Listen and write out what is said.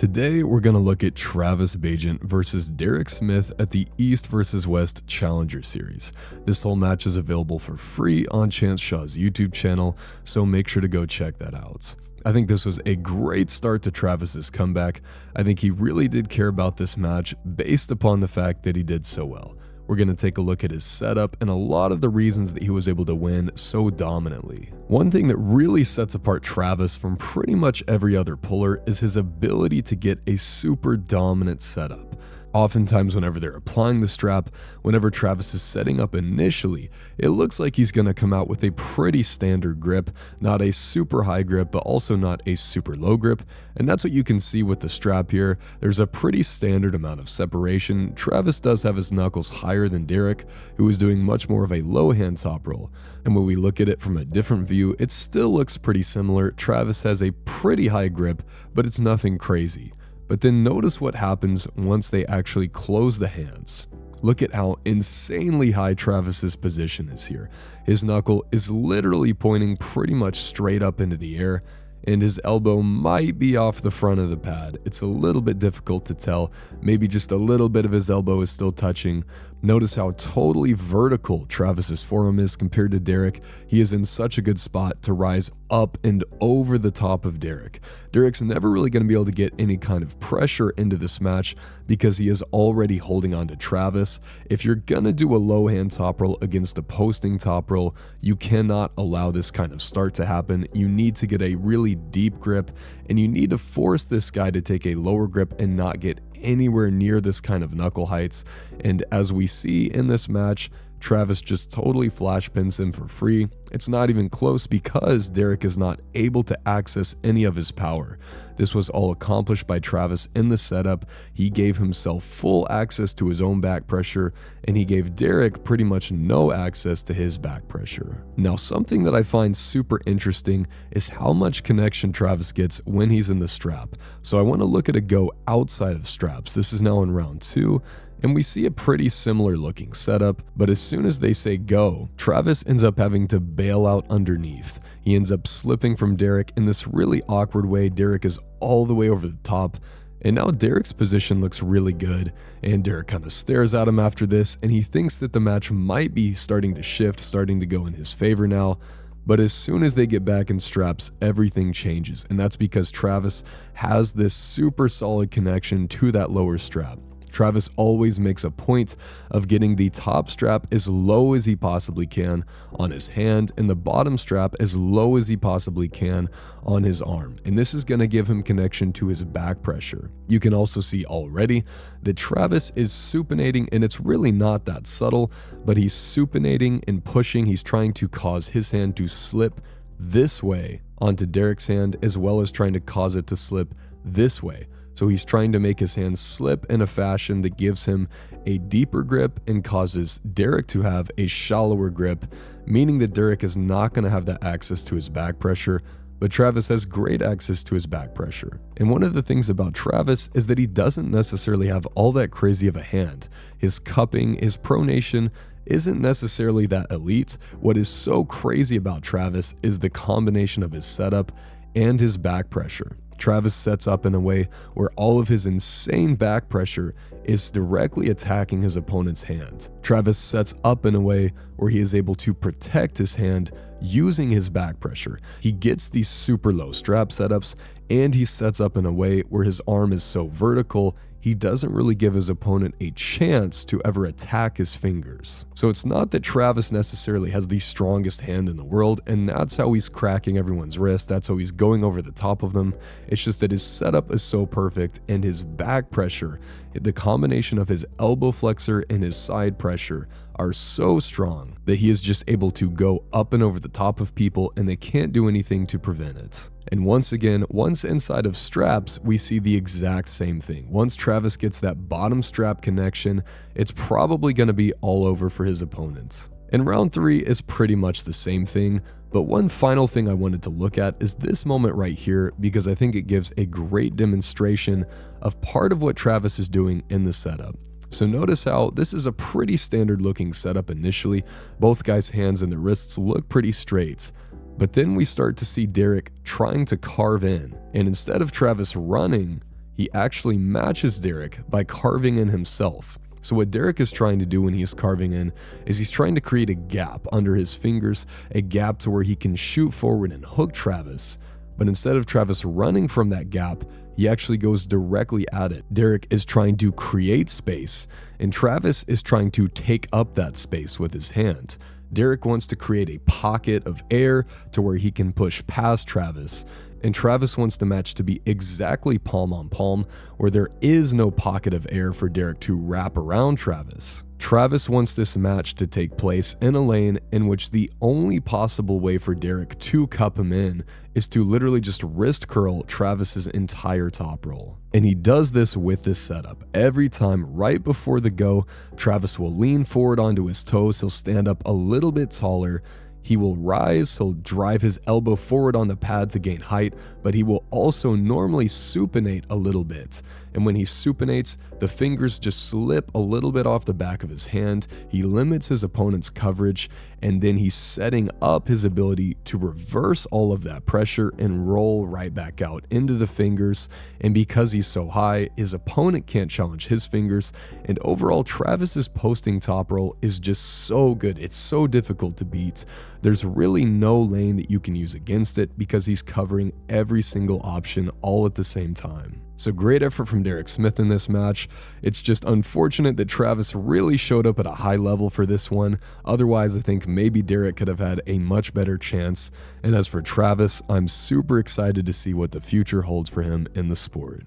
Today, we're going to look at Travis Bagent versus Derek Smith at the East vs. West Challenger Series. This whole match is available for free on Chance Shaw's YouTube channel, so make sure to go check that out. I think this was a great start to Travis's comeback. I think he really did care about this match based upon the fact that he did so well. We're going to take a look at his setup and a lot of the reasons that he was able to win so dominantly. One thing that really sets apart Travis from pretty much every other puller is his ability to get a super dominant setup. Oftentimes whenever they're applying the strap, whenever Travis is setting up initially, it looks like he's going to come out with a pretty standard grip, not a super high grip, but also not a super low grip. And that's what you can see with the strap here. There's a pretty standard amount of separation. Travis does have his knuckles higher than Derek, who is doing much more of a low hand top roll. And when we look at it from a different view, it still looks pretty similar. Travis has a pretty high grip, but it's nothing crazy. But then notice what happens once they actually close the hands. Look at how insanely high Travis's position is here. His knuckle is literally pointing pretty much straight up into the air, and his elbow might be off the front of the pad. It's a little bit difficult to tell. Maybe just a little bit of his elbow is still touching. Notice how totally vertical Travis's forearm is compared to Derek. He is in such a good spot to rise up and over the top of Derek. Derek's never really going to be able to get any kind of pressure into this match because he is already holding on to Travis. If you're going to do a low hand top roll against a posting top roll, you cannot allow this kind of start to happen. You need to get a really deep grip, and you need to force this guy to take a lower grip and not get anywhere near this kind of knuckle heights. And as we see in this match, Travis just totally flash pins him for free. It's not even close because Derek is not able to access any of his power. This was all accomplished by Travis in the setup. He gave himself full access to his own back pressure, and he gave Derek pretty much no access to his back pressure. Now, something that I find super interesting is how much connection Travis gets when he's in the strap. So I want to look at a go outside of straps. This is now in round 2. And we see a pretty similar looking setup, but as soon as they say go, Travis ends up having to bail out underneath. He ends up slipping from Derek in this really awkward way. Derek is all the way over the top, and now Derek's position looks really good, and Derek kind of stares at him after this, and he thinks that the match might be starting to shift, starting to go in his favor now. But as soon as they get back in straps, everything changes, and that's because Travis has this super solid connection to that lower strap. Travis always makes a point of getting the top strap as low as he possibly can on his hand and the bottom strap as low as he possibly can on his arm. And this is going to give him connection to his back pressure. You can also see already that Travis is supinating, and it's really not that subtle, but he's supinating and pushing. He's trying to cause his hand to slip this way onto Derek's hand, as well as trying to cause it to slip this way. So he's trying to make his hand slip in a fashion that gives him a deeper grip and causes Derek to have a shallower grip, meaning that Derek is not going to have that access to his back pressure, but Travis has great access to his back pressure. And one of the things about Travis is that he doesn't necessarily have all that crazy of a hand. His cupping, his pronation isn't necessarily that elite. What is so crazy about Travis is the combination of his setup and his back pressure. Travis sets up in a way where all of his insane back pressure is directly attacking his opponent's hand. Travis sets up in a way where he is able to protect his hand using his back pressure. He gets these super low strap setups, and he sets up in a way where his arm is so vertical, he doesn't really give his opponent a chance to ever attack his fingers. So it's not that Travis necessarily has the strongest hand in the world, and that's how he's cracking everyone's wrist, that's how he's going over the top of them. It's just that his setup is so perfect, and his back pressure, the combination of his elbow flexor and his side pressure, are so strong that he is just able to go up and over the top of people, and they can't do anything to prevent it. And once again, once inside of straps, we see the exact same thing. Once Travis gets that bottom strap connection, it's probably going to be all over for his opponents. And round 3 is pretty much the same thing, but one final thing I wanted to look at is this moment right here, because I think it gives a great demonstration of part of what Travis is doing in the setup. So notice how this is a pretty standard looking setup initially. Both guys' hands and their wrists look pretty straight. But then we start to see Derek trying to carve in, and instead of Travis running, he actually matches Derek by carving in himself. So what Derek is trying to do when he's carving in is he's trying to create a gap under his fingers, a gap to where he can shoot forward and hook Travis. But instead of Travis running from that gap, he actually goes directly at it. Derek is trying to create space, and Travis is trying to take up that space with his hand. Derek wants to create a pocket of air to where he can push past Travis, and Travis wants the match to be exactly palm on palm, where there is no pocket of air for Derek to wrap around Travis. Travis wants this match to take place in a lane in which the only possible way for Derek to cup him in is to literally just wrist curl Travis's entire top roll. And he does this with this setup. Every time right before the go, Travis will lean forward onto his toes, he'll stand up a little bit taller, he will rise, he'll drive his elbow forward on the pad to gain height, but he will also normally supinate a little bit. And when he supinates, the fingers just slip a little bit off the back of his hand, he limits his opponent's coverage, and then he's setting up his ability to reverse all of that pressure and roll right back out into the fingers. And because he's so high, his opponent can't challenge his fingers, and overall Travis's posting top roll is just so good. It's so difficult to beat. There's really no lane that you can use against it because he's covering every single option all at the same time. So great effort from Derek Smith in this match. It's just unfortunate that Travis really showed up at a high level for this one. Otherwise, I think maybe Derek could have had a much better chance. And as for Travis, I'm super excited to see what the future holds for him in the sport.